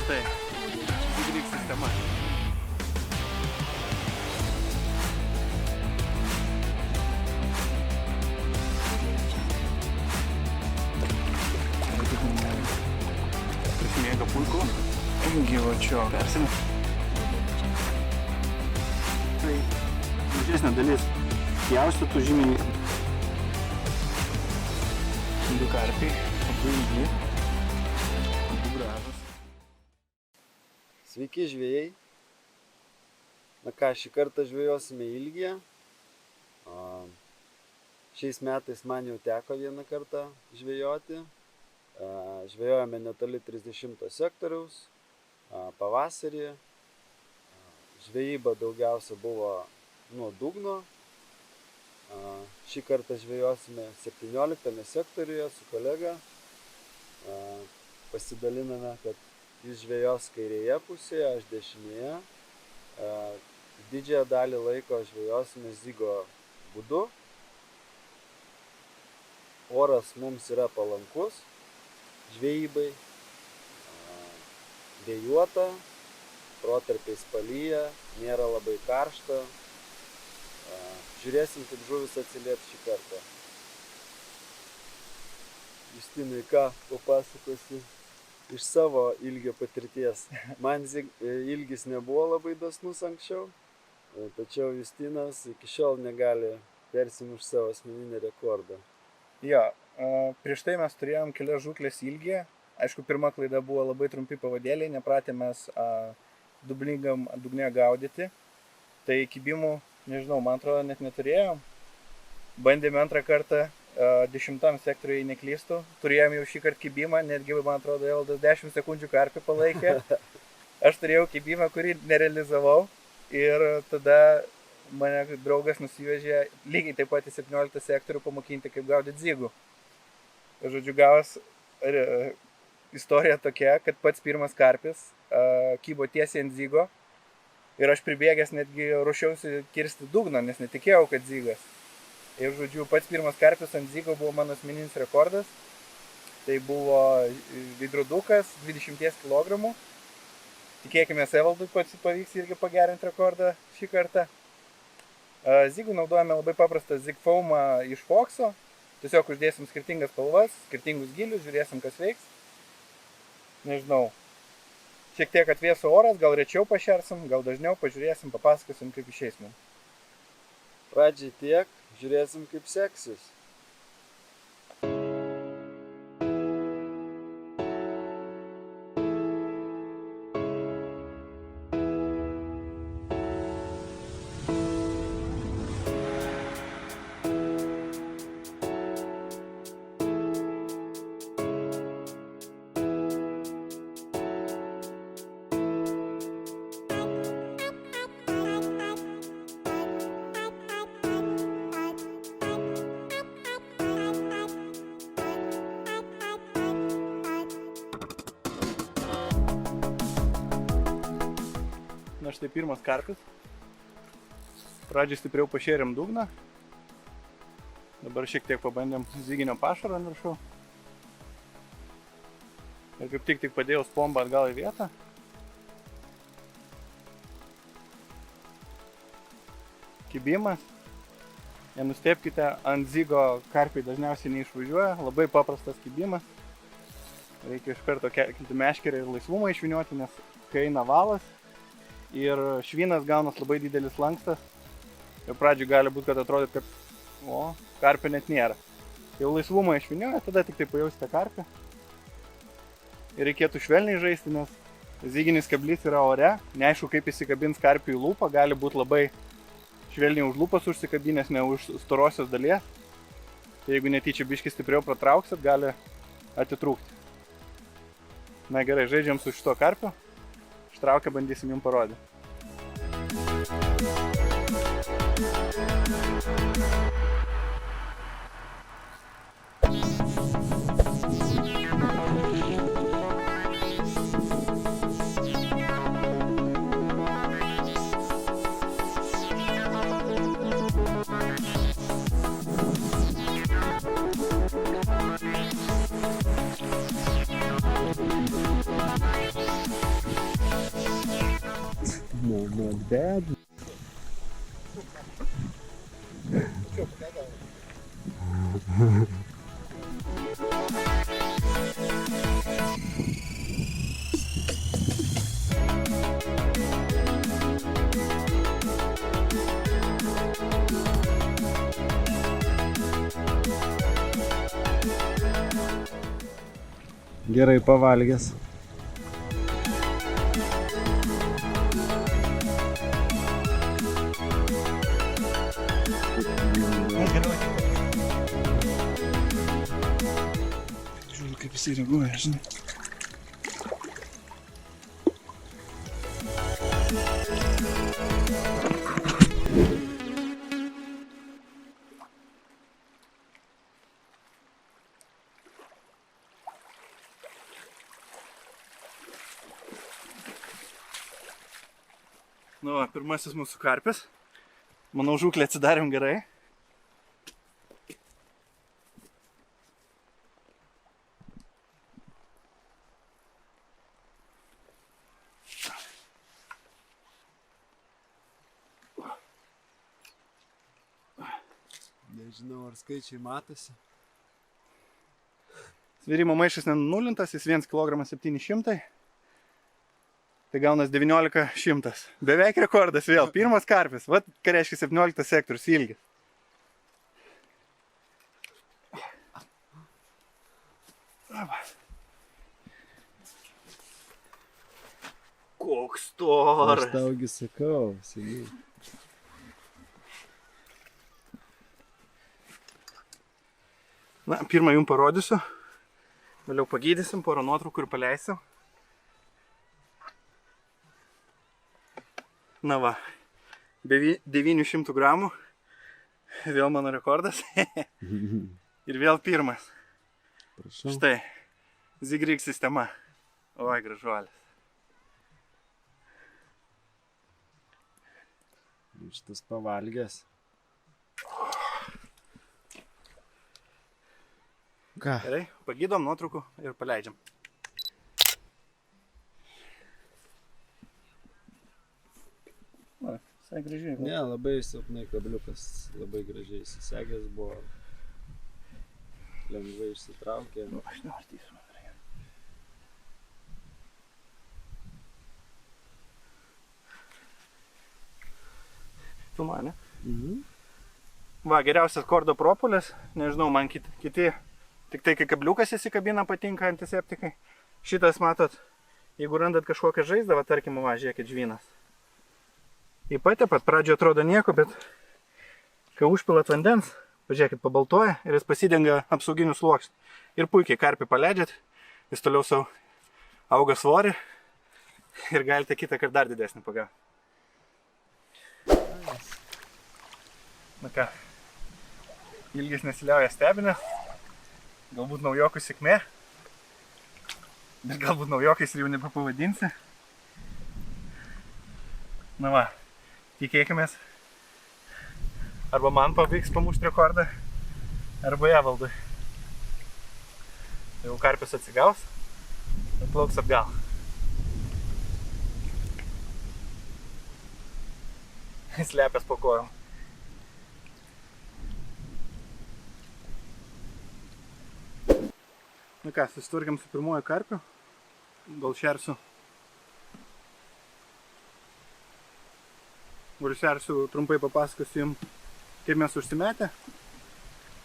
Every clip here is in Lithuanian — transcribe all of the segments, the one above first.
Tai, Zigrig sistema. Prismėga puiku. Gyvačio. Persimė. Tai mažesnė dalis pjaustytų žymiai. Du karpiai, abu ilgi, abu gražus. Sveiki žvejai. Na ką, šį kartą žvejosime ilgyje. Šiais metais man jau teko vieną kartą žvejoti. Žvejojame netoli 30 sektoriaus, pavasarį. Žvejyba daugiausia buvo nuo dugno. Šį kartą žvejosime 17 sektoriuje su kolega. Pasidaliname, kad jis žvejos kairėje pusėje, aš dešinėje. Didžiąją dalį laiko žvejosime zigo būdu. Oras mums yra palankus žvejybai. Vėjuota, protarpiais palyja, nėra labai karšta. Žiūrėsim, kaip žuvis atsilieps šį kartą. Justinai, ką papasakosi iš savo ilgio patirties? Man ilgis nebuvo labai dosnus anksčiau, tačiau Justinas iki šiol negali persimušti savo asmeninį rekordą. Jo, prieš tai mes turėjom kelias žūklės ilgyje. Aišku, pirma klaida buvo labai trumpi pavadėliai, nepratę mes dublingam dugne gaudyti. Tai kibimų, nežinau, man atrodo, net neturėjom. Bandėme antrą kartą 10 sektoriui neklystų. Turėjom jau šį kartą kibimą, netgi, man atrodo, Evaldas 10 sekundžių karpį palaikė. Aš turėjau kibimą, kurį nerealizavau. Ir tada mane draugas nusivežė lygiai taip pat į 17 sektorių pamokinti, kaip gaudyti zigų. Žodžiu, gavos istorija tokia, kad pats pirmas karpis kybo tiesiai ant zigo. Ir aš pribėgęs netgi ruošiausi kirsti dugną, nes netikėjau, kad zigas. Ir žodžiu, pats pirmas karpis ant zigo buvo mano asmeninis rekordas. Tai buvo veidrodukas 20 kg. Tikėkime, Evaldui pavyks irgi pagerinti rekordą šį kartą. Zigų naudojame labai paprastą zig foamą iš Foxo. Tiesiog uždėsim skirtingas spalvas, skirtingus gilius, žiūrėsim, kas veiks. Nežinau. Šiek tiek atvėso oras, gal rečiau pašersim, gal dažniau pažiūrėsim, papasakosim, kaip išeis mums. Pradžiai tiek, žiūrėsim, kaip seksis. Na štai pirmas karpis. Pradžiai stipriau pašėrėm dugną. Dabar šiek tiek pabandėm ziginio pašaro ant viršų. Ir kaip tik padėjau spombą atgal į vietą. Kibimas. Nenustebkite, ant zigo karpiai dažniausiai neišvažiuoja. Labai paprastas kibimas. Reikia iš karto kelti meškerę ir laisvumą išvynioti, nes kai eina valas ir švinas gaunas labai didelis lankstas. Ir pradžiui gali būti, kad atrodyt, kad karpio net nėra. Jau laisvumą išvynioja, tada tik tai pajausite karpį. Ir reikėtų švelniai žaisti, nes ziginis kablys yra ore. Neaišku, kaip įsikabins karpių į lūpą, gali būti labai švelniai už lūpas užsikabinęs, ne už storosios dalies. Tai jeigu netyčia biškį stipriau pratrauksit, gali atitrūkti. Na gerai, žaidžiam su šito karpiu. Ištraukę bandysim jums parodyti. Not bad. Gerai pavalgęs. Žiūriu, kaip jisai reaguoja, žinai. Nu, va, pirmasis mūsų karpis. Manau, žūklę atsidarėm gerai. Nežinau, ar skaičiai matosi. Svėrimo maišas nenulintas, jis 1 kg 700. Tai gaunas 19 100. Beveik rekordas vėl. Pirmas karpis. Vat, ką reiškia 17 sektorius ilgis. Koks storas. Aš taugi sakau, seniai. Na, pirmą jums parodysiu. Vėliau pagydysim, porą nuotraukų ir paleisim. Na va, be 900 gramų. Vėl mano rekordas. Ir vėl pirmas. Prašau. Štai, Zigrig sistema. Oi, gražuolis. Šitas pavalgęs. Ką? Gerai, pagydom nuotraukų ir paleidžiam. Va, visai gražiai. Ne, labai silpnai kabliukas, labai gražiai įsisegęs buvo. Lengvai išsitraukė. Nu, aš nevartysiu, man reikia. Filmuoja, ne? Va, geriausias kordo propolis. Nežinau, man kiti tik tai, kai kabliukas įsikabina, patinka antiseptikai. Šitas, matot, jeigu randat kažkokią žaizdą, va, tarkim, va, žiūrėkit, žvynas. Įpatepat, pradžioje atrodo nieko, bet kai užpilat vandens, pažiūrėkit, pabaltoja ir jis pasidengia apsauginių sluoksnių. Ir puikiai karpį paleidžiat, jis toliau savo auga svorį ir galite kitą kartą dar didesnį pagauti. Na ką, ilgis nesiliauja stebinęs, galbūt naujokų sėkmė, bet galbūt naujokais ir jau nebepavadinsi. Na va, tikėkimės, arba man pavyks pamušti rekordą, arba Evaldui. Jau karpis atsigaus ir plauks atgal. Slepęs po kojom. Na ką, susitvarkėm su pirmuoju karpiu. Gal šersiu trumpai papasakosiu jums, kaip mes užsimetę.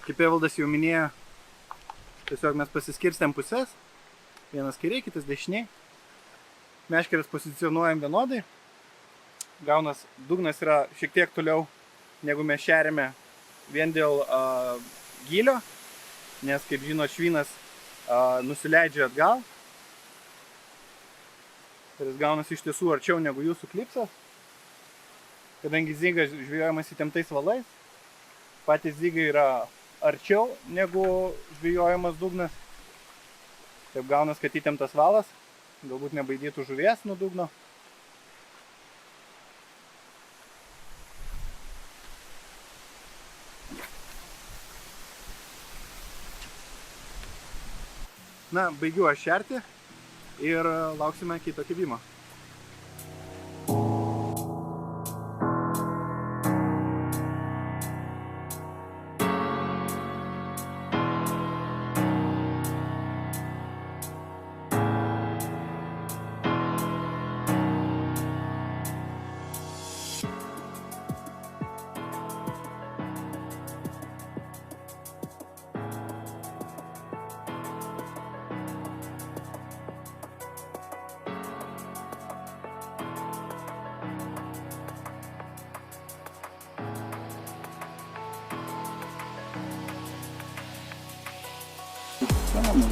Kaip Evaldas jau minėjo, tiesiog mes pasiskirstėm pusės. Vienas kairiai, kitas dešiniai. Meškeres pozicionuojam vienodai. Gaunas dugnas yra šiek tiek toliau, negu mes šeriame vien dėl gylio. Nes, kaip žinot, švynas nusileidžia atgal. Ir jis gaunasi iš tiesų arčiau negu jūsų klipsas. Kadangi zygas žvejojamas įtemptais valais, patys zygai yra arčiau negu žvejojamas dugnas. Taip gaunas, kad įtemptas valas, galbūt nebaidytų žuvies nuo dugno. Na, baigiu aš šerti ir lauksime kito kibimo. Sąmonė.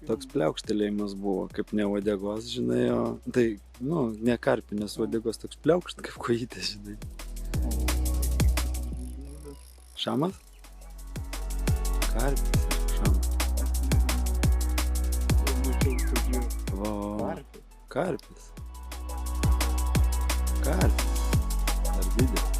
Toks pliaukštelėjimas buvo, kaip ne uodegos, žinai, o tai, ne karpinės uodegos, toks pliaukšt, kaip kojytė, žinai. Šamas? Karpis, šamas. O, karpis. Karpis. Ar didelis.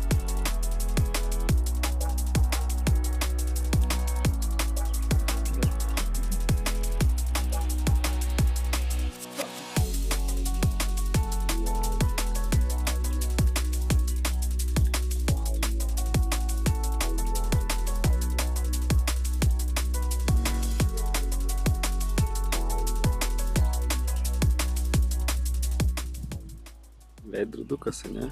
Veidrodukas, ne?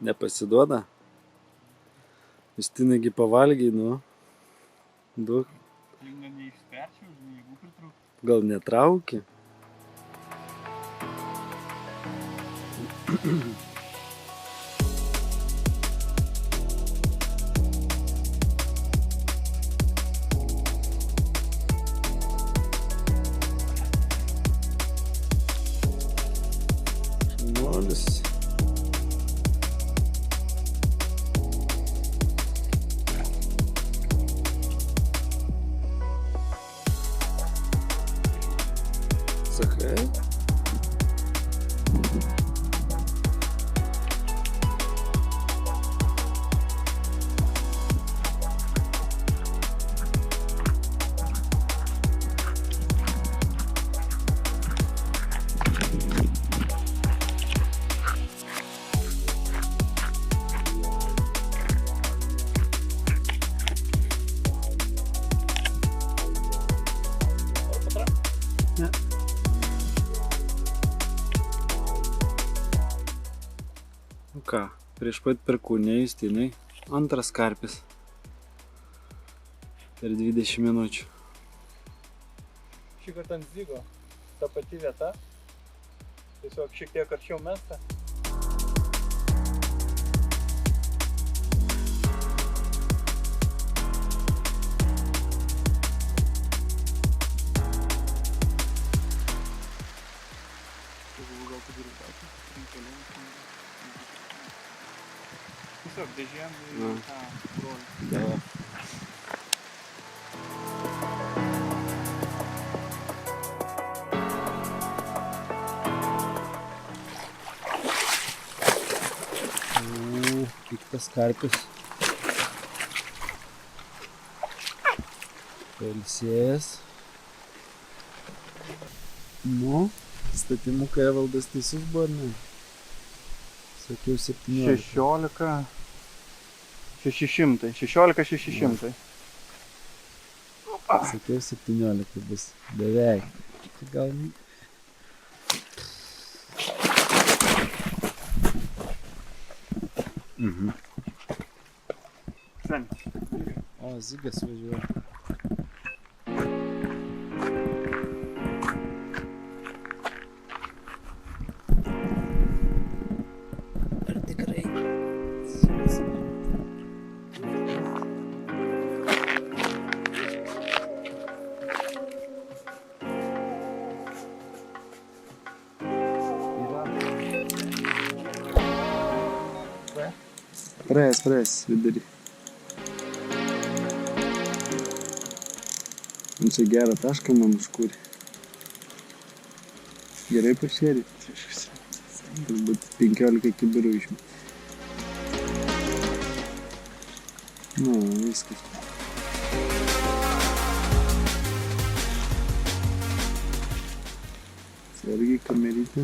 Nepasiduoda? Justinai pavalgiai, Duok. Neišsperčiau, jeigu pritrūktų. Gal netrauki? Šaunuolis. Sakai? Ne. Ką, prieš pat perkūnę Justinai, antras karpis per 20 minučių. Šį kartą ant zygo, ta pati vieta, tiesiog šiek tiek arčiau mesta. Tiesiog dėžėm į tą brolį. Piktas karpis. Pailsėjęs. Statimukai Evaldas teisus buvo, ne? Sakiau 17. 600. 16,600. Sakiau 17 bus. Beveik. Gal... O, Zygas važiuoja. Ar tikrai? Zygas. Praėjęs vidurį. Man čia gerą tašką man užkūrė. Gerai pašėrė. Turbūt 15 kibirų išmė. Viskas. Irgi kamerytė.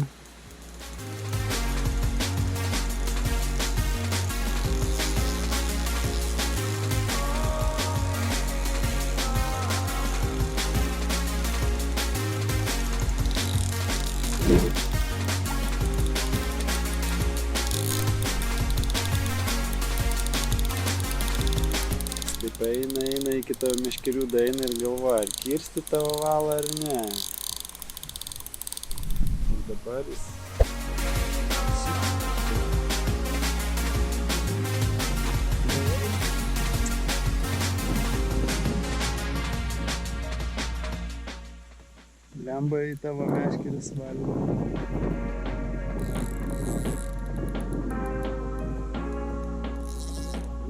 Taip eina iki tavo meškerių daina ir galvoja, ar kirsti tavo valą ar ne. Ir dabar jis... Lemba į tavo meškeris valį.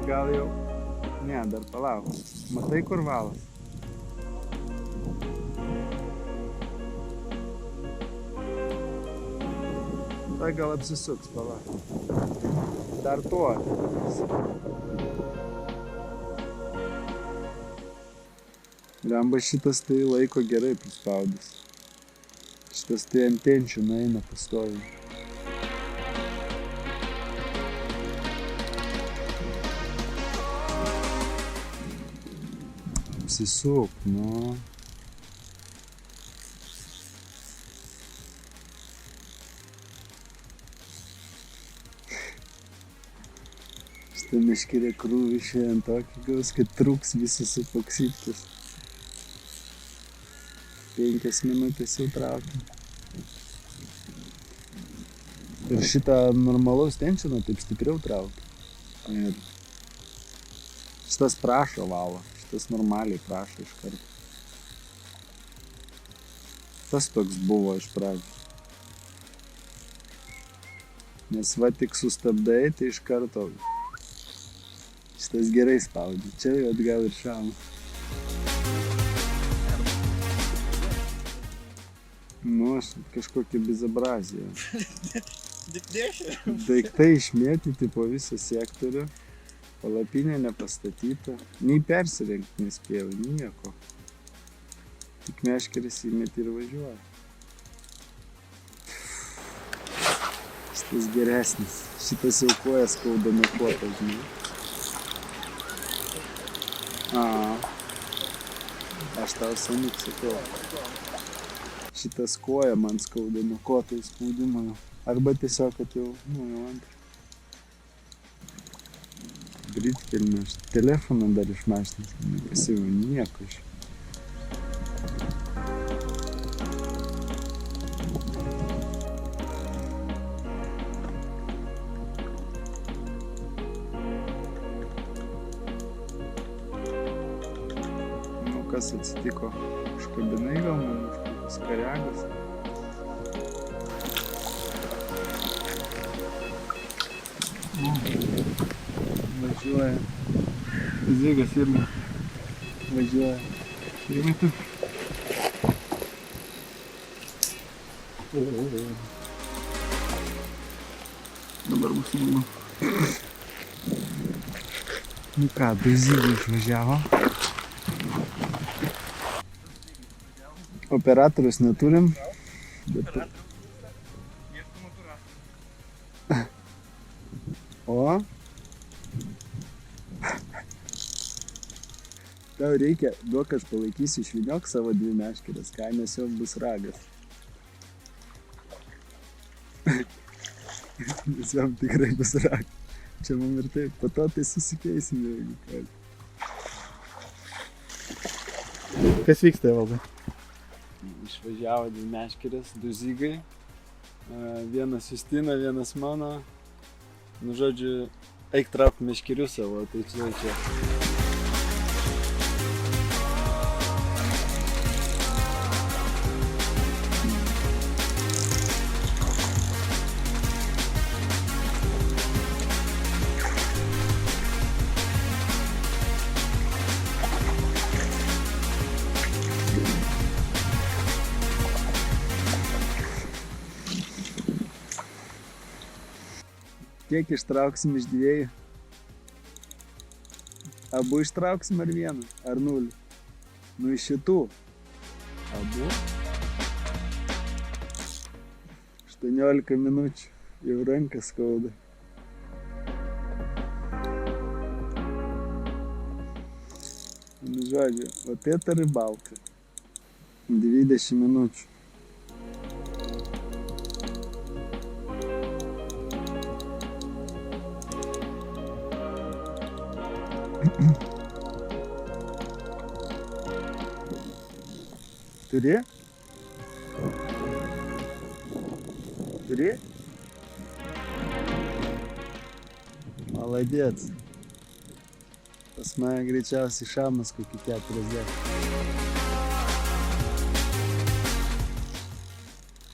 Gal jau? Ne, dar palauk. Matai, kur valas? Tai gal apsisuks, palauk. Dar tuo. Lemba šitas tai laiko gerai prispaudęs. Šitas tai ant tenčių nueina pastoviai. Apsisuk, nu. Šitą meškerę krūvį šiandien tokį gaus, kad trūks visas supaksyptas. 5 minutės jau traukia. Ir šitą normalaus tenčino taip stipriau traukia. Ir šitas prašo valo. Tas normaliai prašo iš karto. Tas toks buvo iš pradžių. Nes va tik sustabdai, tai iš karto šitas gerai spaudė. Čia jau atgal ir šauna. Nu, aš kažkokia bizabrazija. Daiktai išmėtyti po visą sektorių. Palapinė nepastatyta, nei persirengti nespėjau, nieko. Tik meškeris įmeti ir važiuoja. Šitas geresnis, šitas jau kojas skauda nuo koto, žinai. Aš tau senik sakau. Šitas koja man skauda nuo koto įspaudimo. Arba tiesiog, kad jau antrą. Britkelnių, aš telefoną dar iš mašinos nepasiėmiau, nieko iš. Nu, kas atsitiko? Užkabinai gal man kažkokius kariagus? Važiuoja. Zigas irgi važiuoja. Irgi tu. Dabar bus įmūnų. Nu ką, du zygai išvažiavo. Operatorius neturim. Bet... O? Tau reikia, duok aš palaikysiu, išvyniok savo 2 meškeres, ką, nes jau bus ragas. Nes jam tikrai bus ragas. Čia mum ir taip, po to tai susikeisim jau, jeigu ką. Kas vyksta, Evaldai? Išvažiavo 2 meškerės, 2 zygai. Vienas Justina, vienas mano. Nu, žodžiu, eik trauk meškerius savo, tai čia. Kiek ištrauksim iš 2? Abu ištrauksim ar 1? Ar 0? Nu iš šitų. Abu. 18 minučių, jau rankas skauda. Nu, žodžiu, вот это рыбалка. 20 minučių. Turi? Turi? Молодец. Pas mane greičiausiai šamas kokį 40.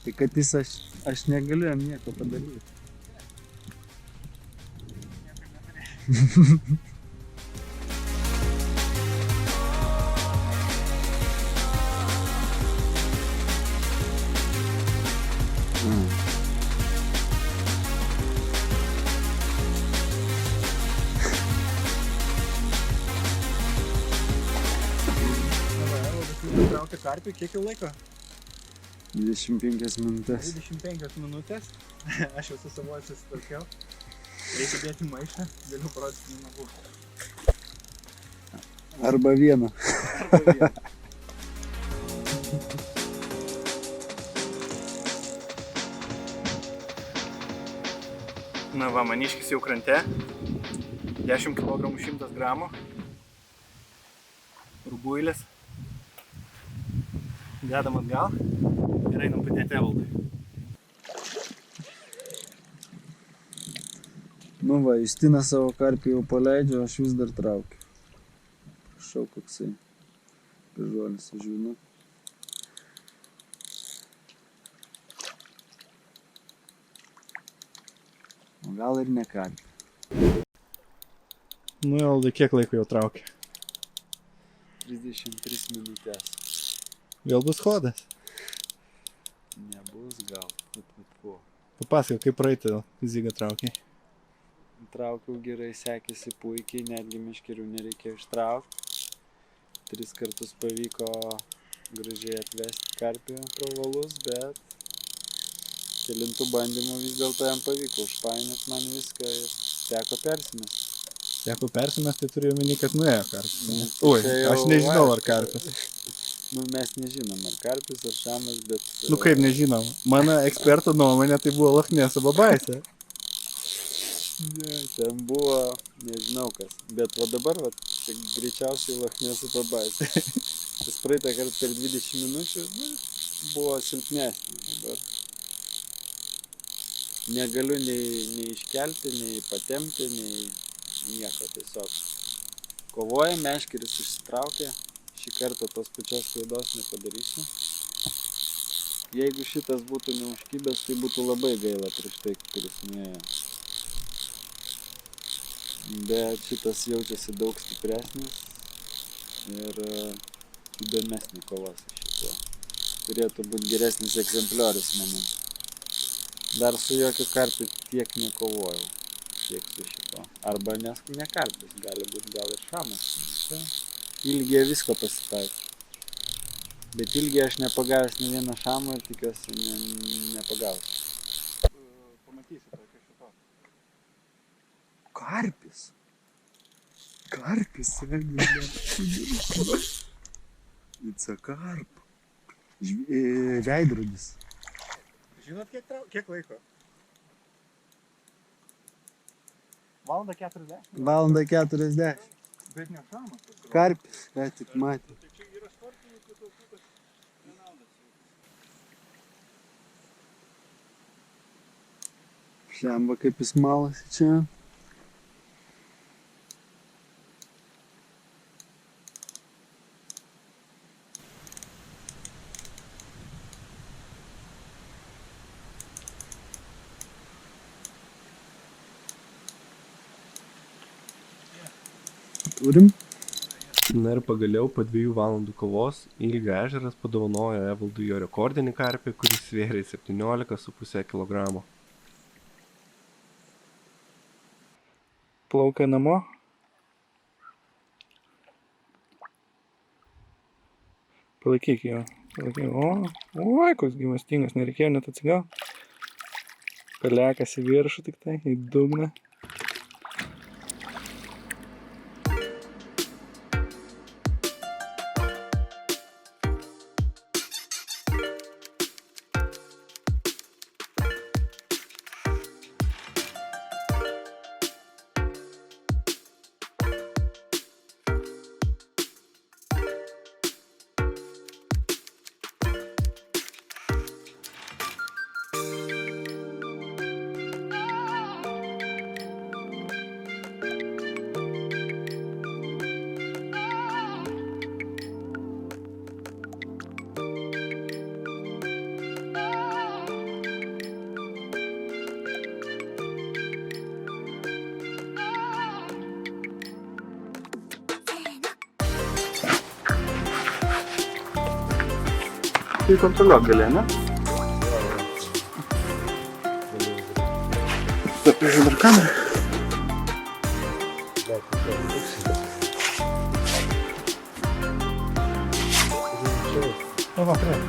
Tai kad jis aš negaliu jam nieko padaryti. Traukia karpių, kiek jau laiko? 25 minutės. 25 minutės. Aš jau su savo susitvarkiau. Reikia dėti maišą, galiu parodyti nagų. Arba vieną. Arba vieną. Na va, maniškis jau krante. 10 kg 100 gramų. Rubuilis. Dedam atgal ir einam padėti Evaldui. Nu va, Justina savo karpį jau paleidžia, aš vis dar traukiu. Prašau, koksai pižuolis, aš žinau. O gal ir ne karpį. Nu, Evaldai, kiek laiko jau traukia? 33 minutės. Vėl bus chodas? Nebus gal, po. Papasakok, kaip praeitą zygą traukiai. Traukiau gerai, sekėsi puikiai, netgi meškerių nereikėjo ištraukti. 3 kartus pavyko gražiai atvesti karpį pro valus, bet kelintų bandymų vis dėlto jam pavyko užpainiot man viską ir teko persimest. Teko persimest, tai turiu omeny, kad nuėjo karpis. Oi, aš nežinau ar karpis. Nu, mes nežinom, ar karpis, ar šamas, bet... Nu kaip nežinom, mano eksperto nuomonė tai buvo Lochneso babaisė. Ne, ten buvo, nežinau kas, bet va dabar, va, tai greičiausiai Lochneso babaisė. Tas praeitą kartą per 20 minučių, nu, buvo silpnesnė dabar. Negaliu nei iškelti, nei patempti, nei nieko, tiesiog. Kovoja, meškeris išsitraukė. Šį kartą tos pačios klaidos nepadarysiu. Jeigu šitas būtų neužkibęs, tai būtų labai gaila prieš tai, kuris nuėjo. Bet šitas jaučiasi daug stipresnis ir įdomesnė kova su šituo. Turėtų būti geresnis egzempliorius, manau. Dar su jokiu karpiu tiek nekovojau, tiek su šituo. Arba ne karpis, gali būti gal ir šamas. Ilgėje visko pasitaiko. Bet ilgėje aš nepagavęs ne vieną šamą ir tikiuosi nepagausiu. Pamatysi tokio šito. Karpis. Karpis. It's a carp. Veidrodis. Žinot, kiek laiko? Valandą 40. Valandą 40. Bet ne šamas. Karpis, ką tik matė. Tai čia yra sportininkų taupytas Renaldas. Šlemba kaip jis malasi čia. Turim. Na ir pagaliau po 2 valandų kovos Ilgio ežeras padovanojo Evaldui jo rekordinį karpį, kuris svėrė 17,5 kg. Plaukia namo. Palaikyk jo. Oi, koks gyvastingas, nereikėjo net atsigauti. Pelekas į viršų tik tai, į dugną. Tai kontroliuok gali, ne? Papižiūrėjau dar kamerą. O, va, prie.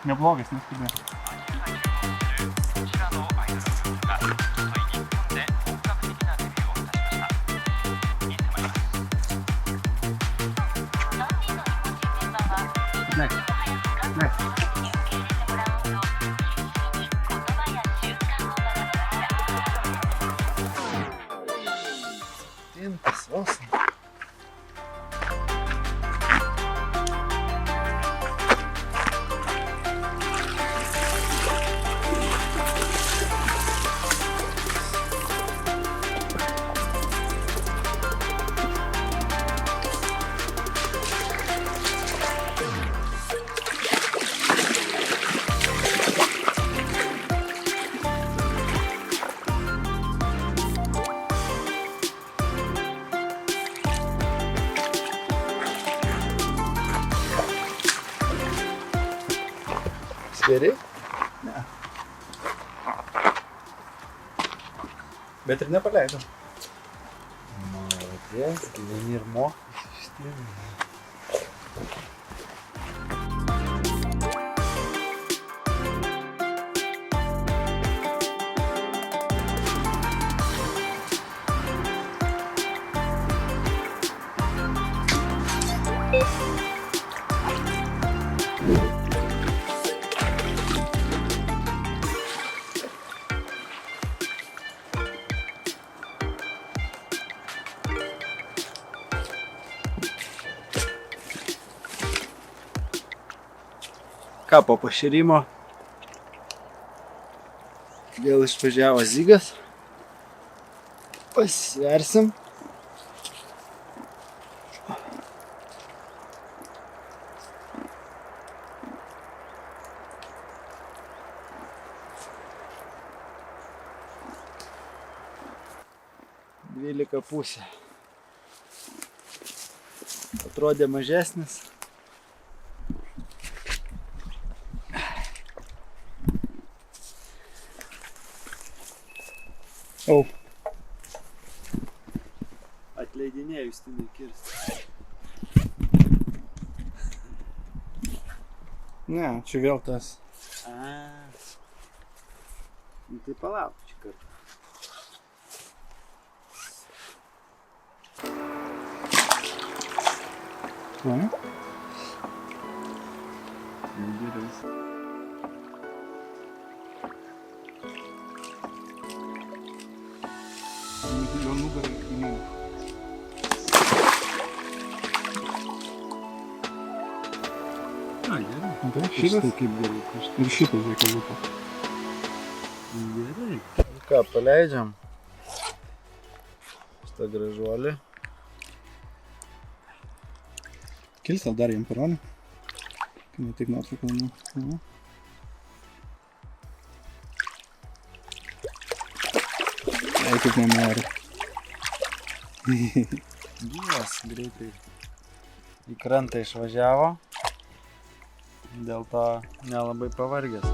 Neblogas, neskubėk. Tintas, vos. Sveri? Ne. Bet ir nepaleidau. Молодец, gyveni ir mokai iš tikrųjų. Ką, po pašėrimo vėl išvažiavo Zygas. Pasversim. Dvylika pusė. Atrodė mažesnis. Au. Atleidinė Justinai kirsti. Ne, čia vėl tas. Nu tai palauk čia kartą. Ne? Geras. Jo nugarą į mane. Gerai. Matai, Šitas šitas kaip gerai. ir šitas reikia lūpo. Gerai. Ką, paleidžiam šitą gražuolį. Kilstel dar jam peronį. Kai ne tik nuotrauką. Nu. kaip nenori. Gyvas greitai į krantą išvažiavo, dėl to nelabai pavargęs.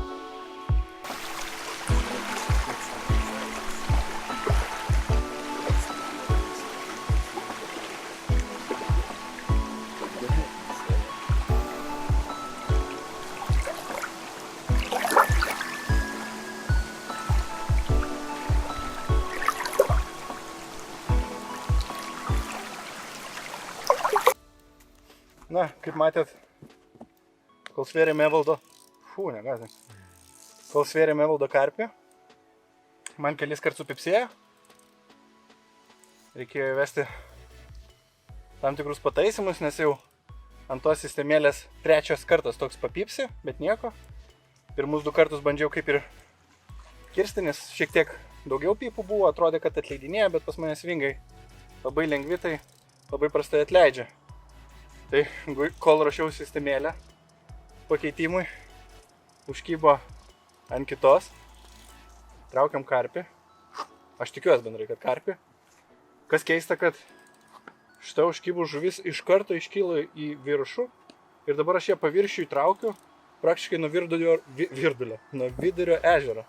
Na, kaip matėt, kol svėrėme Evaldo, kol svėrėme Evaldo karpį, man kelis kartus supipsėjo, reikėjo įvesti tam tikrus pataisymus, nes jau ant tos sistemėlės trečias kartas toks papipsi, bet nieko. Pirmus 2 kartus bandžiau kaip ir kirsti, nes šiek tiek daugiau pipų buvo, atrodė, kad atleidinėjo, bet pas mane svingai labai lengvi, tai labai prastai atleidžia. Tai kol rašiau sistemėlę pakeitimui, užkybo ant kitos, traukiam karpį, aš tikiuosi bendrai, kad karpį. Kas keista, kad šita užkybų žuvis iš karto iškyla į viršų ir dabar aš ją paviršių įtraukiu praktiškai nuo vidurio ežero.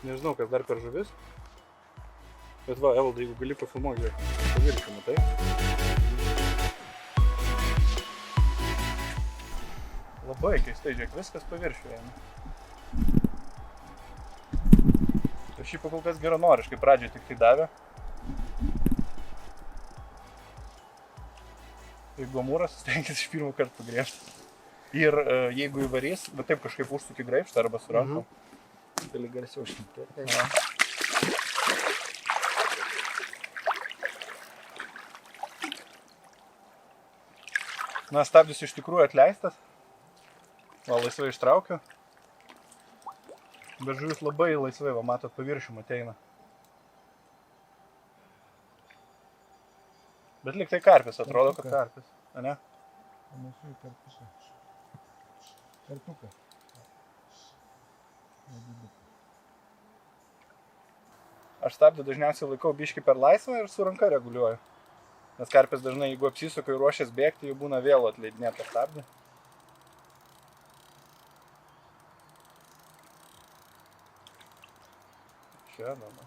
Nežinau, kas dar per žuvis, bet va, Evaldai, jeigu gali pafilmuoti paviršių, matai? Labai keistai, žiūrėk, viskas paviršiuje. Aš jį pakol kas geranoriškai pradžioje tik tai davė. Jeigu amūras, stenkis iš pirmo karto pagriežti. Ir jeigu įvarys, bet taip kažkaip užsuki graibštą arba su rankom. Gali garsiau šnekėti. Na, stabdis iš tikrųjų atleistas. Va, laisvai ištraukiu. Bet žuvis labai laisvai, va, matot, paviršium ateina. Bet lyg tai karpis, atrodo, kad karpis. A ne? Panašiai karpis. Karpiukas. Aš stabdį dažniausiai laikau biškį per laisvą ir su ranka reguliuoju. Nes karpis dažnai, jeigu apsisuka ir ruošias bėgti, jau būna vėl atleidinėti per stabdį. Čia, dabar.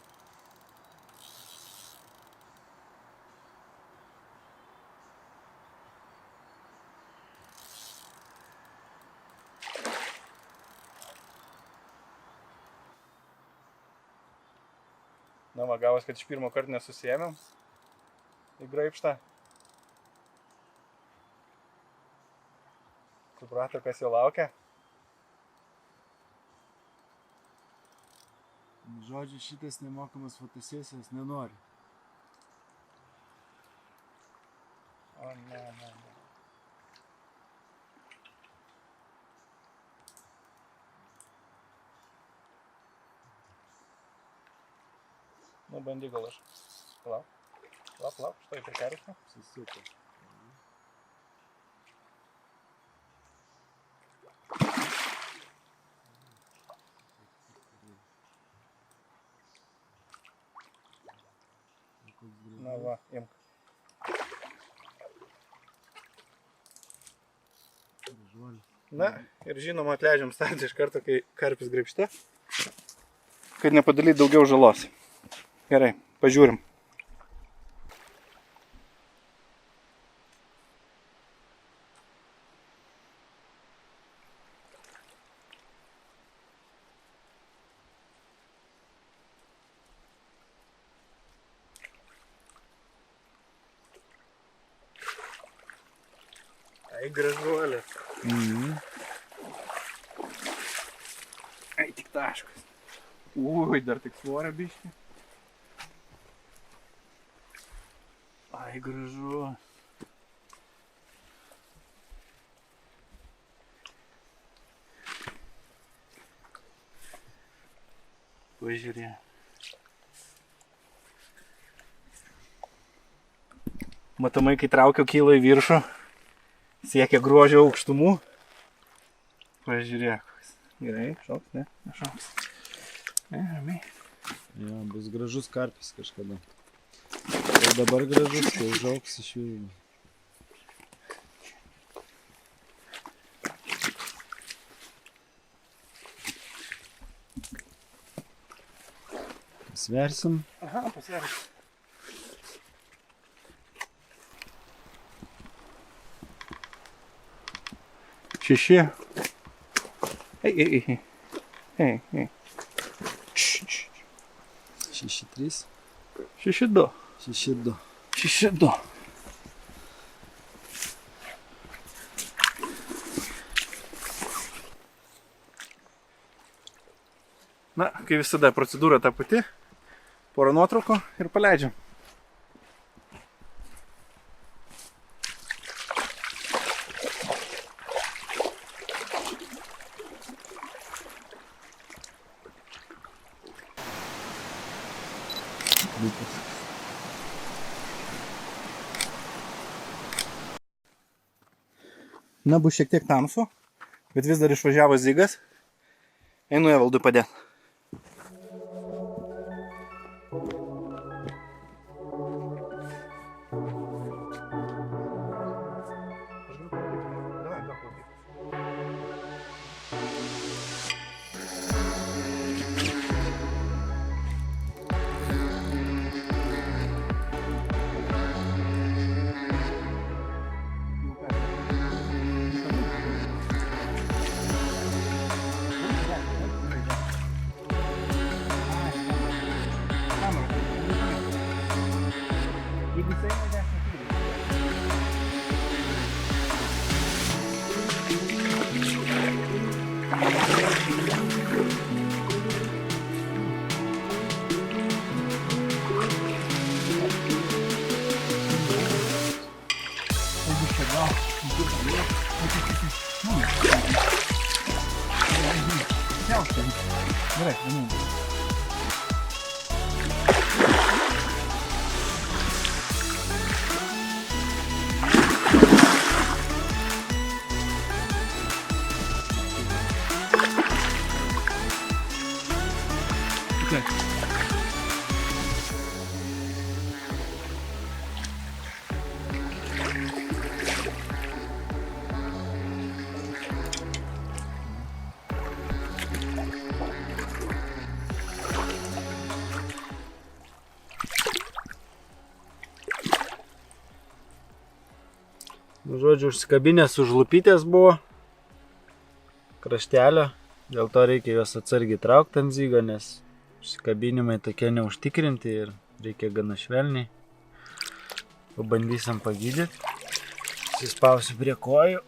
Na, va, gavos, kad iš pirmo karto nesusėmėm į graibštą. Suprato, kas jo laukia. Žodžiu, šitas nemokamas fotosesijos nenori. O, ne. Nu, bandyk gal aš. Lauk, štai prikarsiu. Susisuko. Na va, imk. Na, ir žinoma, atleidžiam stabdį iš karto, kai karpis graibšte, kad nepadaryt daugiau žalos. Gerai, pažiūrim. Ai, gražuolės. Ai, tik taškas. Ui, dar tik svorio biškį. Ai, gražu. Pažiūrė. Matomai, kai traukiau kyla į viršų, siekia grožio aukštumų. Pažiūrėk. Gerai, šoks, ne? Nešoks. Ne, ramiai. Jo, bus gražus karpis kažkada. Tai dabar gražus, kai užaugs iš jų. Pasversim. Aha, pasversim. Šeši. Ei. 6-3. 6-2. 6-2. 6-2. Na, kaip visada, procedūra ta pati. Porą nuotraukų ir paleidžiam. Na, bus šiek tiek tamsu, bet vis dar išvažiavo Zigas. Einu Evaldui padėti. Gerai, Žodžiu, užsikabinės už lupytės buvo kraštelio, dėl to reikia juos atsargiai traukti ant zygo, nes užsikabinimai tokie neužtikrinti ir reikia gana švelniai. Pabandysim pagydyti. Suspausiu prie kojų.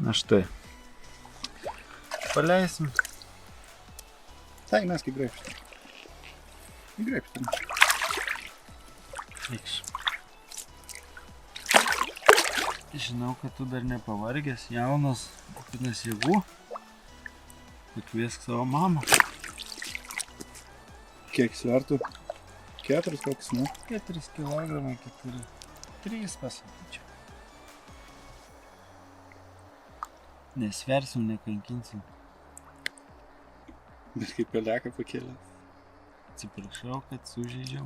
Na štai. Paleisim. Tai mes kaip greipštai. Greipštai. Eikš. Žinau, kad tu dar nepavargęs, jaunas, kupinas jėgų. Pakviesk savo mamą. Kiek svertų? 4 koks, ne? 4 kilogramai, 4. 3 pasakyčiau. Nesversim, nekankinsim. Bet kaip peleką pakėlė. Atsiprašau, kad sužeidžiau.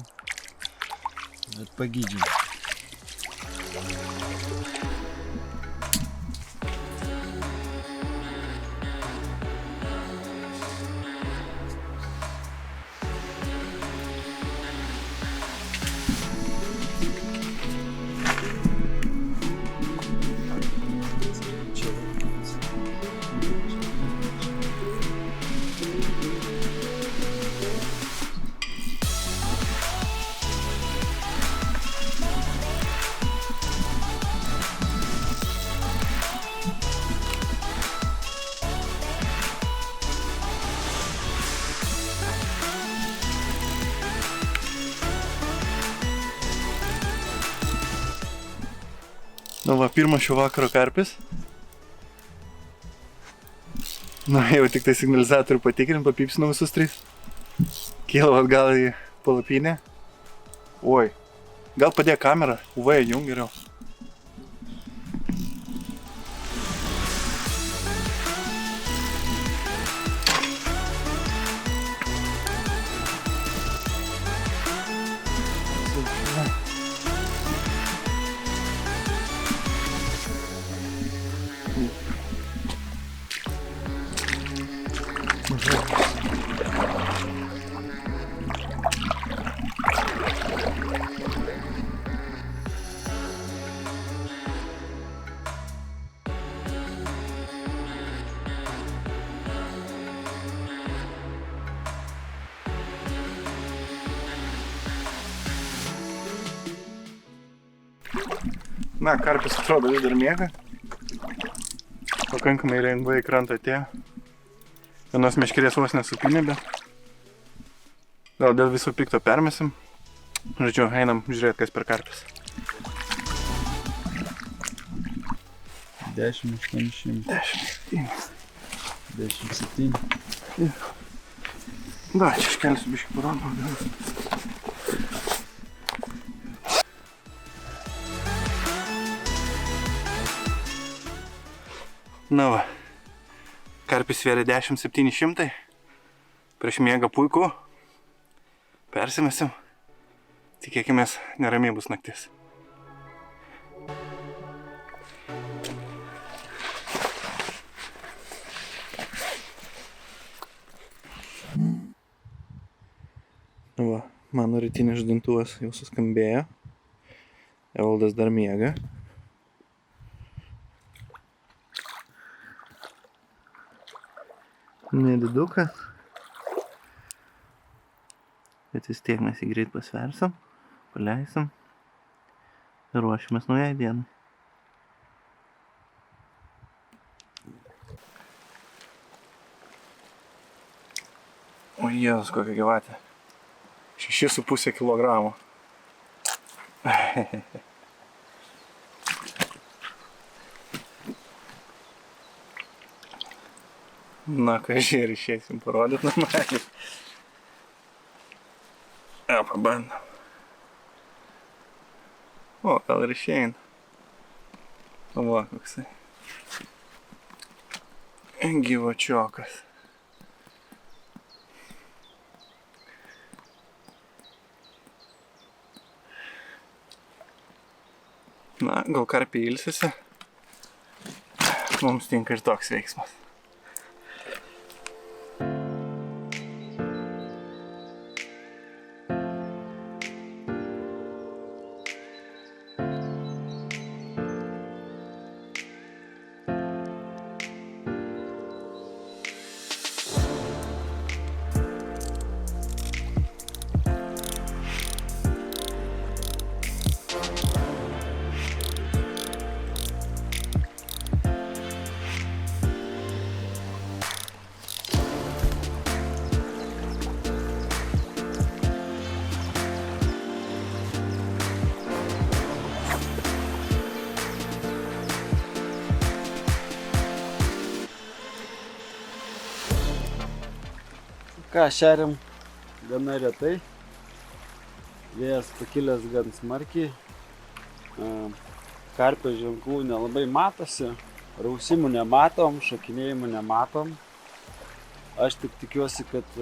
Bet pagydžiau. Na va, pirmas šio vakaro karpis. Na, jau tik tai signalizatorių patikrint, papipsinau visus 3. Kėlau atgal į palapinę. Oi, gal padėk kamerą, UV jung geriau. Na, karpis atrodo vis dar miega. Pakankamai lengvai į krantą atėjo. Vienos meškerės vos nesupinė, bet gal dėl viso pikto permesim. Žodžiu, einam žiūrėti, kas per karpis. 10,800. 10,7. Da, čia iškelsiu biškį parodau. Na va, karpis svėrė 10,700, prieš miegą puiku, persimesim, tikėkimės neramiai bus naktis. Na va, mano rytinis žadintuvas jau suskambėjo, Evaldas dar miega. Nedidukas, bet vis tiek mes jį greit pasversim, paleisim ir ruošimės naujai dienai. O Jėzus, kokia gyvatė. 6,5 kilogramų. Na, kažkai ir išeisim parodyt normaliai. Pabandom. O, gal ir išeina. O, va, koksai. Gyvačiokas. Na, gal karpiai ilsisi. Mums tinka ir toks veiksmas. Ką, šeriam gana retai. Vėjas pakilęs gan smarkiai. Karpio ženklų nelabai matosi. Rausimų nematom, šokinėjimų nematom. Aš tik tikiuosi, kad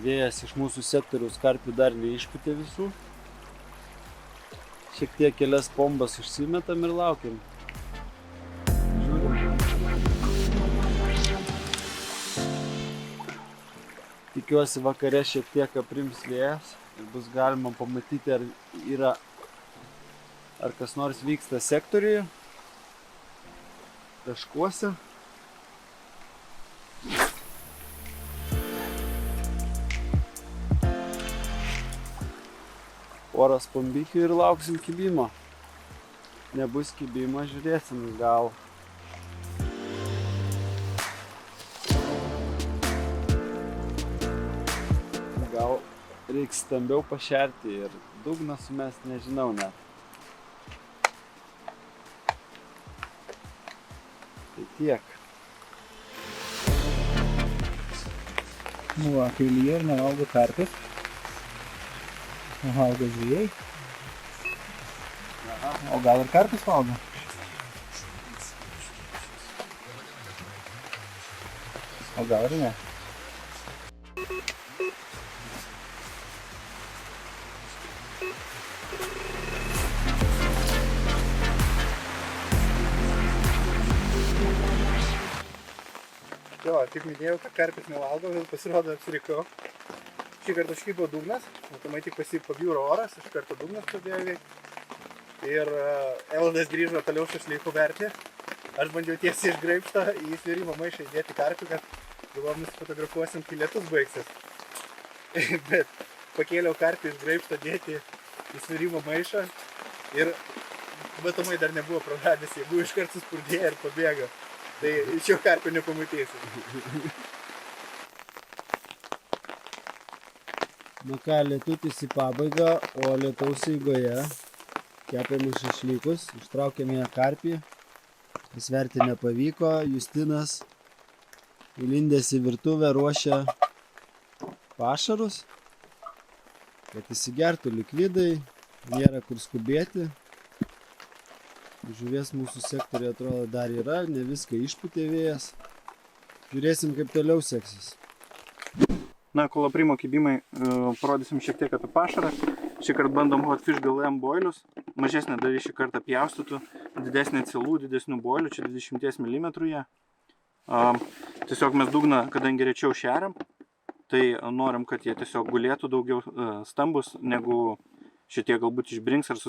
vėjas iš mūsų sektoriaus karpių dar neišpūtė visų. Šiek tiek kelias pombas užsimetam ir laukiam. Tikiuosi vakare šiek tiek aprims vėjas ir bus galima pamatyti, ar kas nors vyksta sektoriuje, taškuose. Poras pombikių ir lauksim kibimo. Nebus kibimo, žiūrėsim, gal reiks stambiau pašerti ir dugną sumest, nežinau net. tiek. Nu, va, kai lyja ir nevalgo karpis. Valgo žvėjai. O gal ir karpis valgo? O gal ir ne? Jo, kaip minėjau, kad karpis nevalgo, bet pasirodo apsirikau. Šį kartą užkypo dugnas, matomai tik pabjūro oras, iš karto dugnas pradėjo veikti. Ir Evaldas grįžo toliau šašlykų verti. Aš bandžiau tiesiai iš graibšto į svėrimo maišą įdėti karpių, kad galvom nusifotografuosim, kai lietus baigsis. Bet pakėliau karpį iš graibšto dėti į svėrimo maišą ir matomai dar nebuvo praradęs jėgų, iškart suspurdėjo ir pabėgo. Tai iš jo karpio nepamatysi. Nu ką, lietutis į pabaigą, o lietaus eigoje kepėme šašlykus, ištraukėme karpį, pasverti nepavyko, Justinas įlindęs į virtuvę ruošia pašarus, kad įsigertų likvidai, nėra kur skubėti. Žuvies mūsų sektoriuje atrodo dar yra, ne viską išpūtė vėjas. Žiūrėsim, kaip toliau seksis. Na, kolaprimo kibimai, parodysim šiek tiek apie pašarą. Šį kartą bandom hot fish GLM boilius. Mažesnė dalis šį kartą pjaustytų, didesnė cilų, didesnių boilių, čia 20 mm jie. Tiesiog mes dugną, kadangi rečiau šeriam, tai norim, kad jie tiesiog gulėtų daugiau stambus, negu šitie galbūt išbrinks ar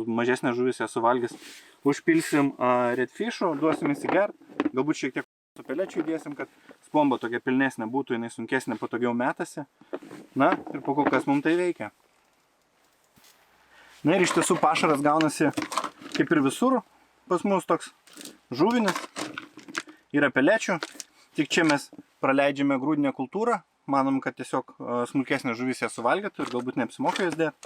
mažesnė žuvis ją suvalgys. Užpilsim redfishų, duosim įsigert, galbūt šiek tiek su pelečiu įdėsim, kad splomba tokia pilnesnė būtų, jinai sunkesnė, patogiau metasi. Na, ir po kol kas mums tai veikia. Na ir iš tiesų pašaras gaunasi kaip ir visur, pas mus toks žuvinis, yra pelečių, tik čia mes praleidžiame grūdinę kultūrą, manom, kad tiesiog smulkesnė žuvis ją suvalgytų ir galbūt neapsimoka jas dėti.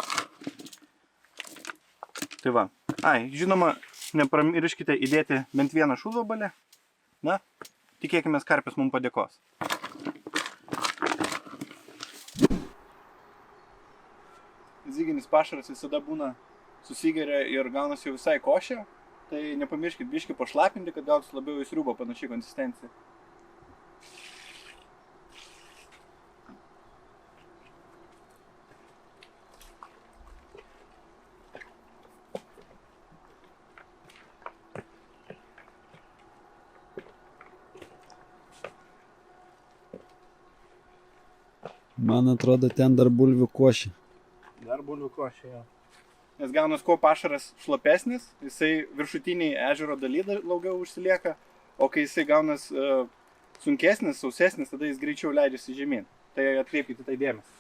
Tai va. Žinoma, nepamirškite įdėti bent vieną šūdvabalį. Na, tikėkime, karpis mums padėkos. Zyginis pašaras visada būna susigeria ir gaunasi visai košė. Tai nepamirškit biškį pašlapinti, kad gautus labiau į sriubą panašiai konsistencija. Man atrodo, ten dar bulvių košė. Dar bulvių košė, jo. Nes gaunas kuo pašaras šlapesnis, jisai viršutiniai ežero daly daugiau užsilieka, o kai jisai gaunas sunkesnis, sausesnis, tada jis greičiau leidžiasi žemyn. Tai atkreipkite tai dėmesį.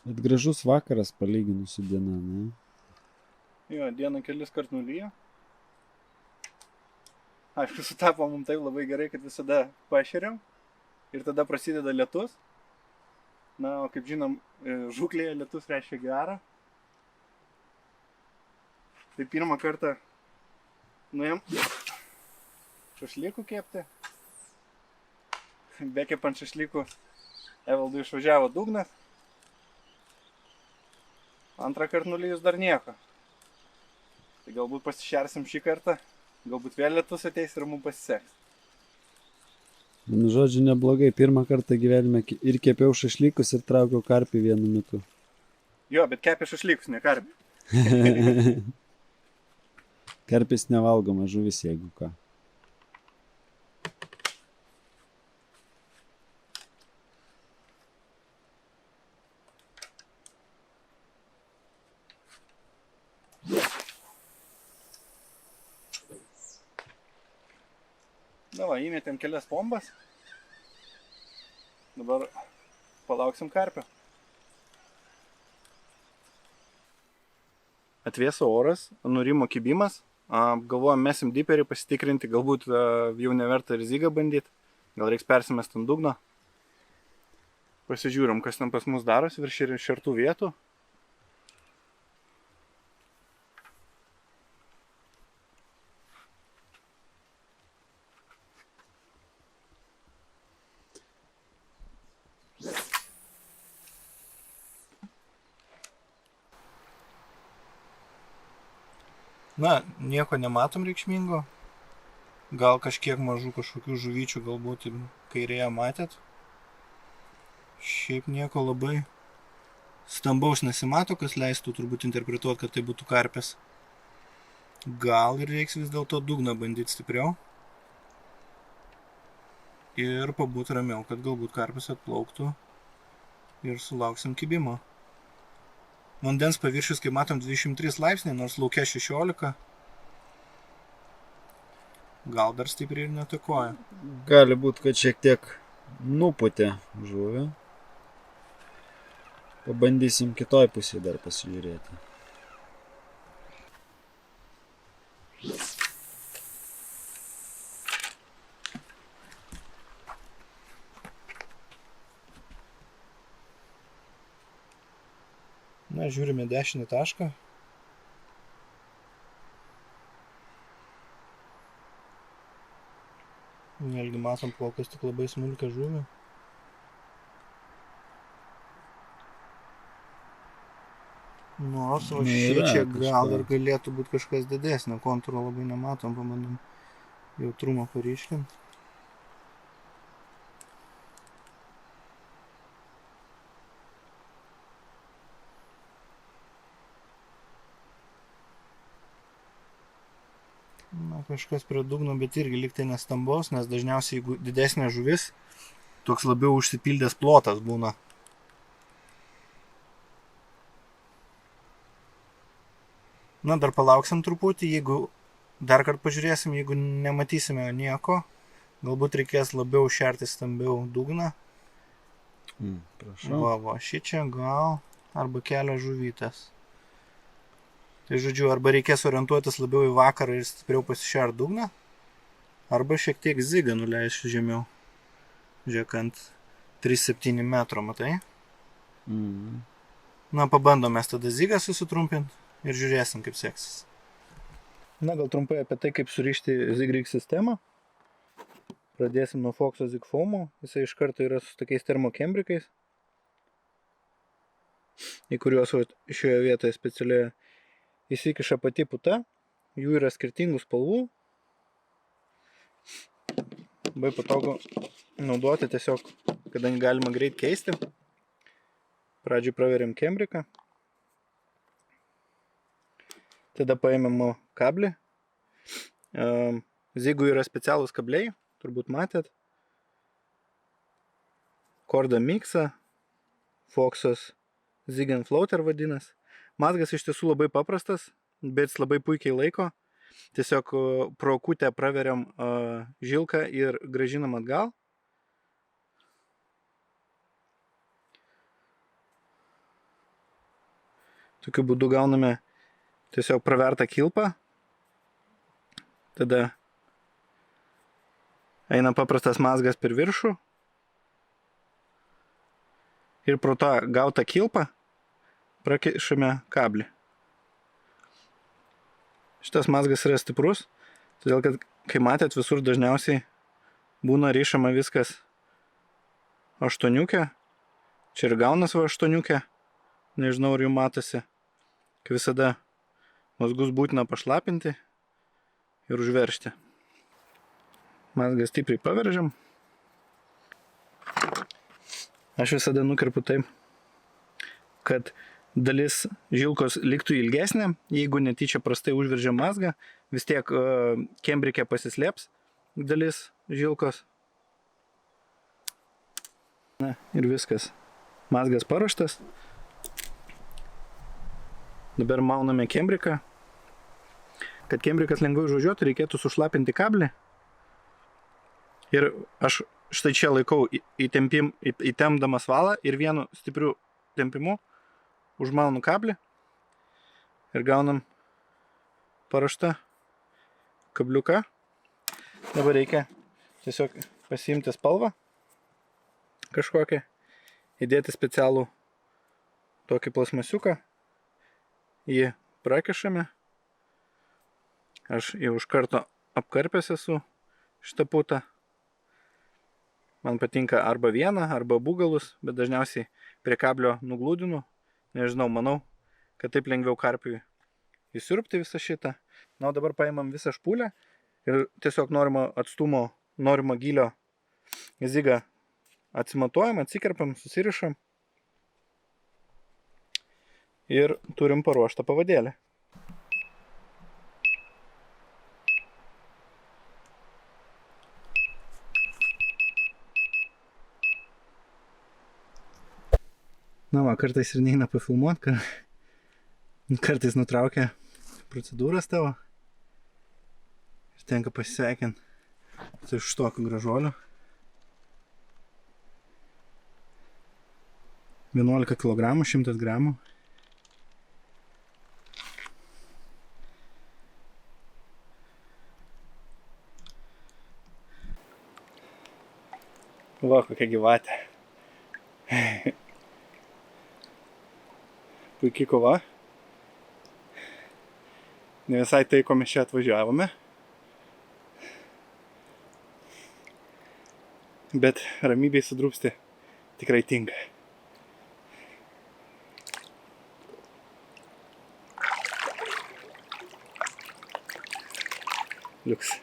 Bet gražus vakaras palyginus su diena, ne? Jo, dieną kelis kart nulyja. Aišku, sutapo mums taip labai gerai, kad visada pašeriam ir tada prasideda lietus. Na, o kaip žinom, žūklėje lietus reiškia gerą. Tai pirmą kartą nuėjom šašlykų kepti. Bekepant šašlykų Evaldui išvažiavo dugnas. Antrą kartą nulijus dar nieko. Tai galbūt pasišersim šį kartą, galbūt vėl lietus ateis ir mums pasiseks. Nu, žodžiu, neblogai. Pirmą kartą gyvenime ir kepiau šašlykus ir traukiau karpį vienu metu. Jo, bet kepė šašlykus, ne karpį. Karpis nevalgoma žuvis, jeigu ką. Na va, įmetėm kelias bombas. Dabar palauksim karpio. Atvėso oras, nurimo kibimas. Galvojom, mesim diperį pasitikrinti, galbūt jau neverta ir zygą bandyti. Gal reiks persimest ant dugno. Pasižiūrim, kas ten pas mus darosi virš šertų vietų. Na, nieko nematom reikšmingo. Gal kažkiek mažų kažkokių žuvyčių galbūt kairėje matėt. Šiaip nieko labai stambaus nesimato, kas leistų turbūt interpretuoti, kad tai būtų karpės. Gal ir reiks vis dėlto dugną bandyti stipriau. Ir pabūt ramiau, kad galbūt karpės atplauktų ir sulauksim kibimo. Vandens paviršius, kaip matom, 23 laipsniai, nors lauke 16. Gal dar stipriai ir netakoja. Gali būti, kad šiek tiek nuputė žuvį. Pabandysim kitoj pusėje dar pasižiūrėti. Na, žiūrime dešinį tašką. Vėlgi matom plaukas tik labai smulkę žuvį. Nors va šičia gal ir galėtų būti kažkas didesnio. Kontūro labai nematom, pabandom jautrumą paryškinti. Na, kažkas prie dugno, bet irgi liktai nestambaus, nes dažniausiai, jeigu didesnė žuvis, toks labiau užsipildęs plotas būna. Na, dar palauksim truputį, jeigu dar kart pažiūrėsim, jeigu nematysime nieko, galbūt reikės labiau šerti stambiau dugną. Prašau. Va, šičia gal, arba kelios žuvytės. Tai žodžiu, arba reikės orientuotis labiau į vakarą ir stipriau pasišert dugną, arba šiek tiek zygą nuleisti žemiau. Žiūrėk, ant 3,7 metro, matai? Na, pabandom mes tada zygą susitrumpinti ir žiūrėsim, kaip seksis. Na, gal trumpai apie tai, kaip surišti zig-rig sistemą. Pradėsim nuo Foxo Zig-Foamo. Jisai iš karto yra su tokiais termokembrikais, į kuriuos šioje vietoje specialiai įsikiša pati puta, jų yra skirtingų spalvų. Labai patogu naudoti tiesiog, kadangi galima greit keisti. Pradžiai praveriam kembriką. Tada paėmėm kablį. Zigų yra specialūs kabliai, turbūt matėt. Korda Mixa, Foxas Zig and Floater vadinas. Mazgas iš tiesų labai paprastas, bet jis labai puikiai laiko. Tiesiog pro kutę praveriam žilką ir grąžinam atgal. Tokiu būdu gauname tiesiog pravertą kilpą. Tada eina paprastas mazgas per viršų. Ir pro tą gautą kilpą prakišame kablį. Šitas mazgas yra stiprus, todėl kad, kai matėt, visur dažniausiai būna rišama viskas aštuoniukė. Čia ir gaunas va aštuoniukė, nežinau, ar jų matosi. Kai visada mazgus būtina pašlapinti ir užveržti. Mazgą stipriai paveržiam. Aš visada nukerpu taip, kad dalis žilkos liktų ilgesnė, jeigu netyčia prastai užveržiam mazgą, vis tiek kembrike pasislėps dalis žilkos. Na, ir viskas. Mazgas paruoštas. Dabar mauname kembriką. Kad kembrikas lengvai užvažiuotų, reikėtų sušlapinti kablį. Ir aš štai čia laikau įtempdamas valą ir vienu stipriu tempimu užmaunu kablį ir gaunam paruoštą kabliuką. Dabar reikia tiesiog pasiimti spalvą kažkokią, įdėti specialų tokį plasmasiuką, jį prakišame. Aš jau iš karto apkarpęs esu šitą putą. Man patinka arba vieną, arba abu galus, bet dažniausiai prie kablio nuglūdinu. Nežinau, manau, kad taip lengviau karpiui įsiurbti visą šitą. Na, o dabar paimam visą špūlę ir tiesiog norimo atstumo, norimo gylio zigą atsimatuojam, atsikerpam, susirišam ir turim paruoštą pavadėlį. Na va, kartais ir neina pafilmuot, kartais nutraukia procedūras tavo ir tenka pasisveikinti su iš tokiu gražuoliu. 11 kg, 100 gramų. Va, kokia gyvatė. Puikiai kova. Ne visai tai, ko mes čia atvažiavome. Bet ramybėj sudrūpsti tikrai tinka. Liuks.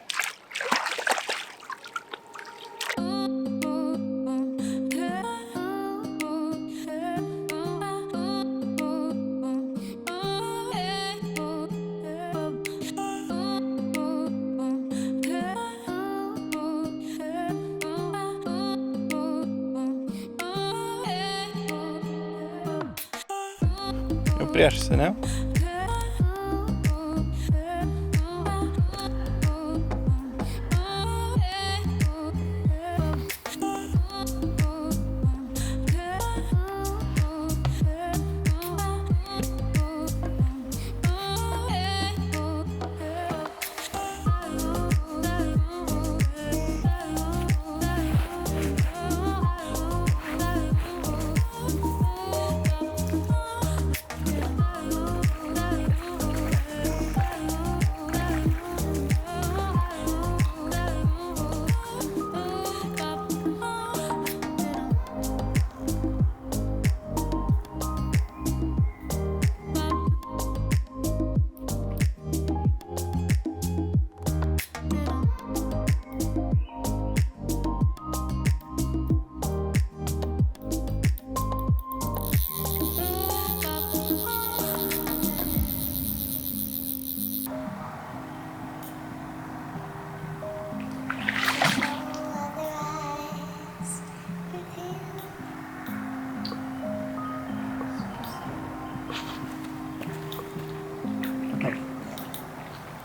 Jau priešas, ne?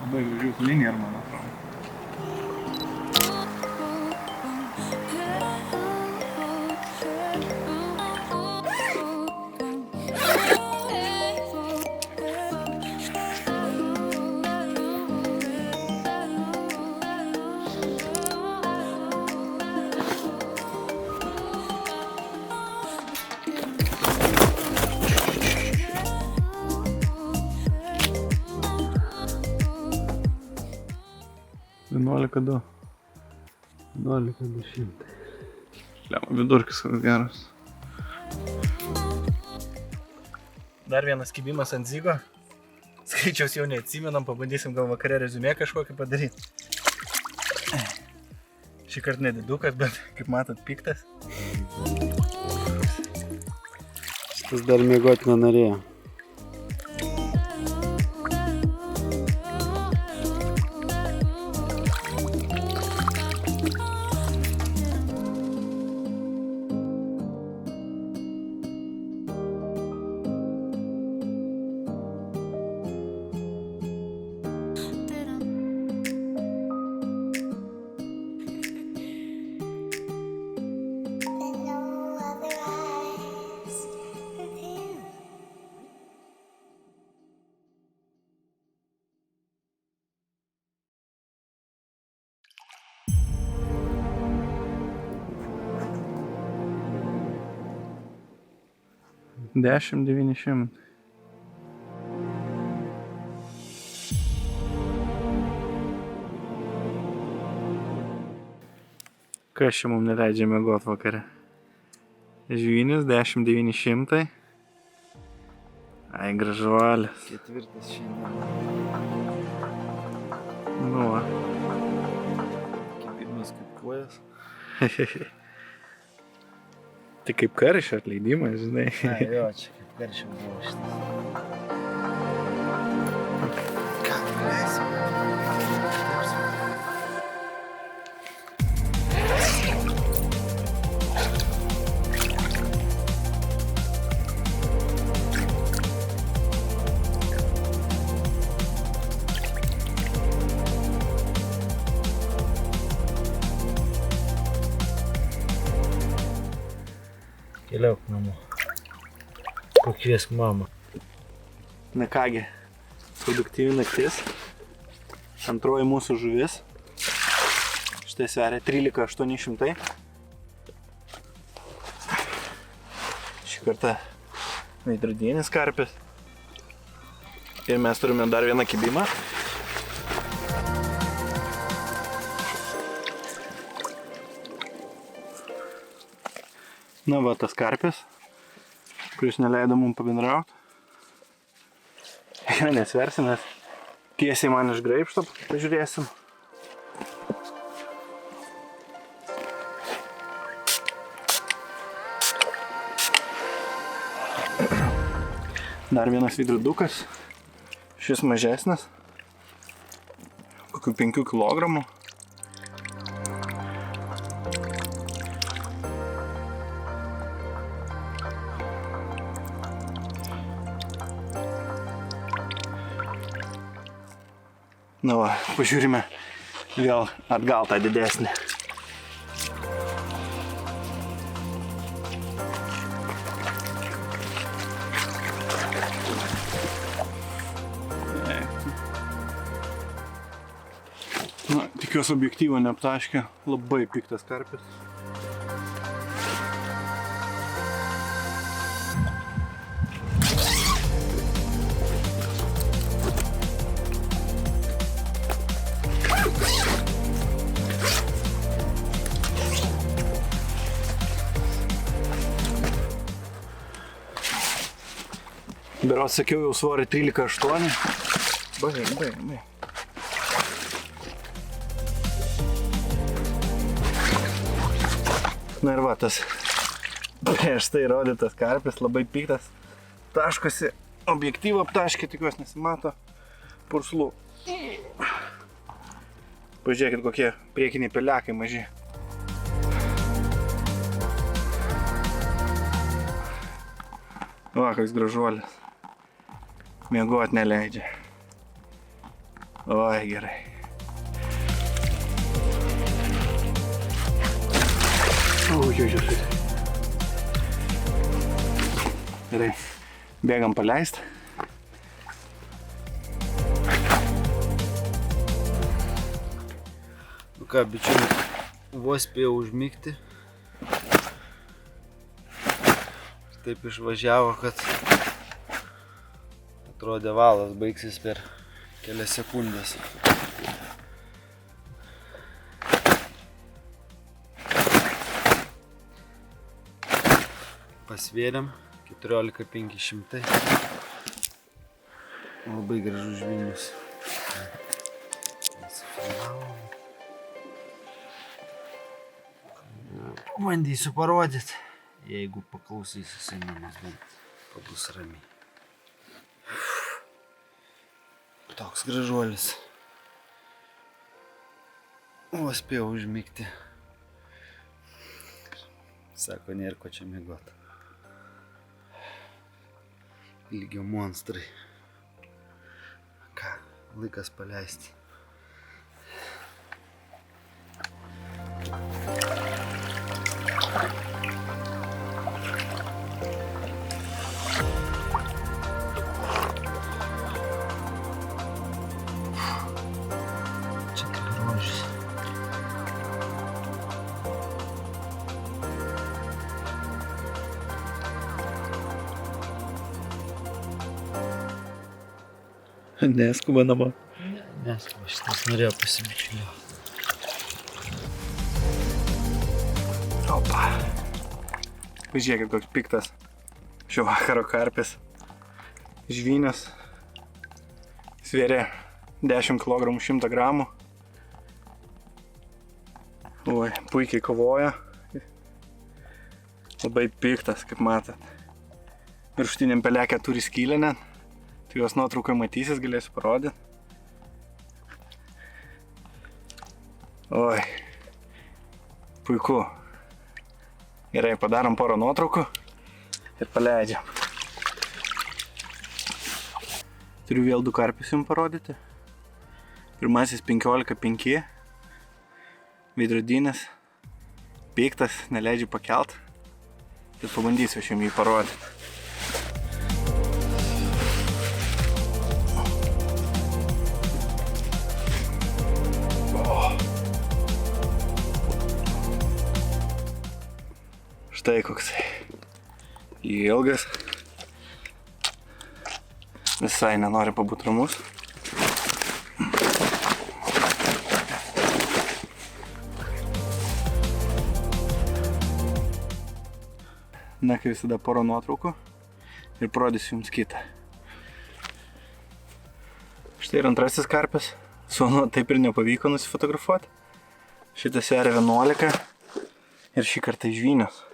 Labai gražius linija, man atrodo. $11,200. Liama, vidurkis geras. Dar vienas kibimas ant zigo. Skaičiaus jau neatsimenam, pabandysim gal vakare reziumė kažkokį padaryti. Šį kartą nedidukas, bet kaip matot piktas. Jis dar mėgoti nenorėjo. Dešimt 900. Kas čia mums neleidžia mėgot vakare? Žvynis 10 900. Ai, gražuolis. Ketvirtas šiandien. Nu, va. Kibimas kaip kojas. Tai kaip karščio atleidimas, žinai. Ai, jo, čia kaip karščio buvo šitas. Ką, leisim? Keliauk namo. Pakviesk mamą. Na kągi, produktyvi naktis. Antroji mūsų žuvis. Štai sveria 13 800. Šį kartą veidrodienis karpis. Ir mes turime dar vieną kibimą. Na va, tas karpis, kuris neleido mums pabendrauti. Jo nesversim, nes tiesiai man iš graibšto, pažiūrėsim. Dar vienas veidrodukas, šis mažesnis, kokių 5 kilogramų. Na va, pažiūrime vėl atgal tą didesnį. Na, tikiuosi objektyvo neaptaškė, labai piktas karpis. Berods sakiau jau svorį 13,8. Bai. Na ir va, tas prieš tai rodytas karpis, labai piktas. Taškosi, objektyvą aptaškė, tikiuosi nesimato purslų. Pažiūrėkit, kokie priekiniai pelekai maži. Va, koks gražuolis. Miegot neleidžia. Oi, gerai. Ui. Gerai, bėgam paleist. Nu ką, bičiulis, vos spėjau užmigti. Taip išvažiavo, kad atrodė valas baigsis per kelias sekundės. Pasvėrėm 14 500. Labai gražus žvynis. Bandysiu parodyti, jeigu paklausysi senimas bent. pabus ramiai. Toks gražuolis. O, spėjau užmigti. Sako, nėra ko čia miegot. Ilgio monstrai. Ką, laikas paleisti. Čia kaip rožis. Neskuba namo. Neskuba, šitas norėjo pasibičiulio. Opa. Pažiūrėkit, koks piktas šio vakaro karpis. Žvynės. Svėrė 10 kg 100 gramų. Oi, puikiai kovoja. Labai piktas, kaip matot. Viršutiniam pelekė turi skylę net. Tai jos nuotraukai matysis, galėsiu parodyti. Oi. Puiku. Gerai, padarom porą nuotraukų ir paleidžiam. Turiu vėl 2 karpius jums parodyti. Pirmasis 15,5. Veidrodinis. Piktas, neleidžiu pakelt. Tai pabandysiu aš jums jį parodyti. Štai koks ilgas. Visai nenori pabūti ramus. Na, kaip visada porą nuotraukų ir parodysiu jums kitą. Štai ir antrasis karpis. Su anu taip ir nepavyko nusifotografuoti. Šitas sveria 11 ir šį kartą žvynius.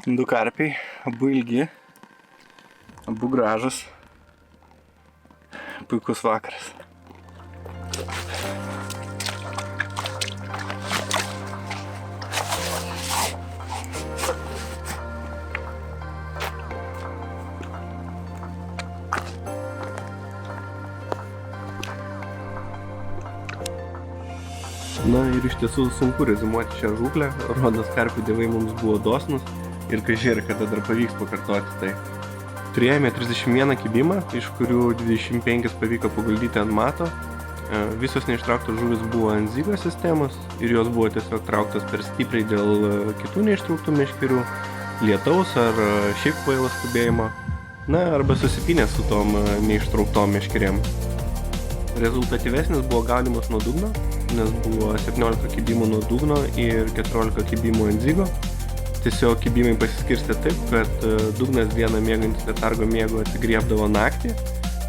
Du karpiai, abu ilgi, abu gražus, puikus vakaras. Na ir iš tiesų sunku rezimuoti šią žūklę, rodos karpių dievai mums buvo dosnus. Ir kažkai kada dar pavyks pakartoti tai. Turėjome 31 kibimą, iš kurių 25 pavyko paguldyti ant mato. Visos neištrauktos žuvis buvo ant zygo sistemos ir jos buvo tiesiog trauktos per stipriai dėl kitų neištrauktų meškerių, lietaus ar šiaip kvailo skubėjimo, na arba susipynė su tom neištrauktom meškerėm. Rezultatyvesnis buvo gaudymas nuo dugno, nes buvo 17 kibimų nuo dugno ir 14 kibimų ant zygo. Tiesiog kibimai pasiskirstė taip, kad dugnas dieną miegantis letargo miego atsigriebdavo naktį,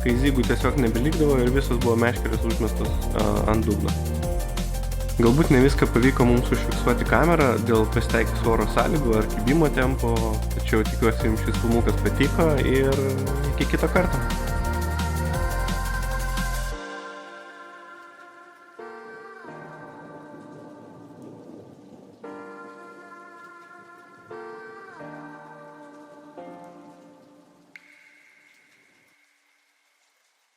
kai zygų tiesiog nebelikdavo ir visos buvo meškerės užmestos ant dugno. Galbūt ne viską pavyko mums užfiksuoti kamerą dėl pasitaikys oro sąlygų ar kibimo tempo, tačiau tikiuosi jums šis filmukas patiko ir iki kito karto.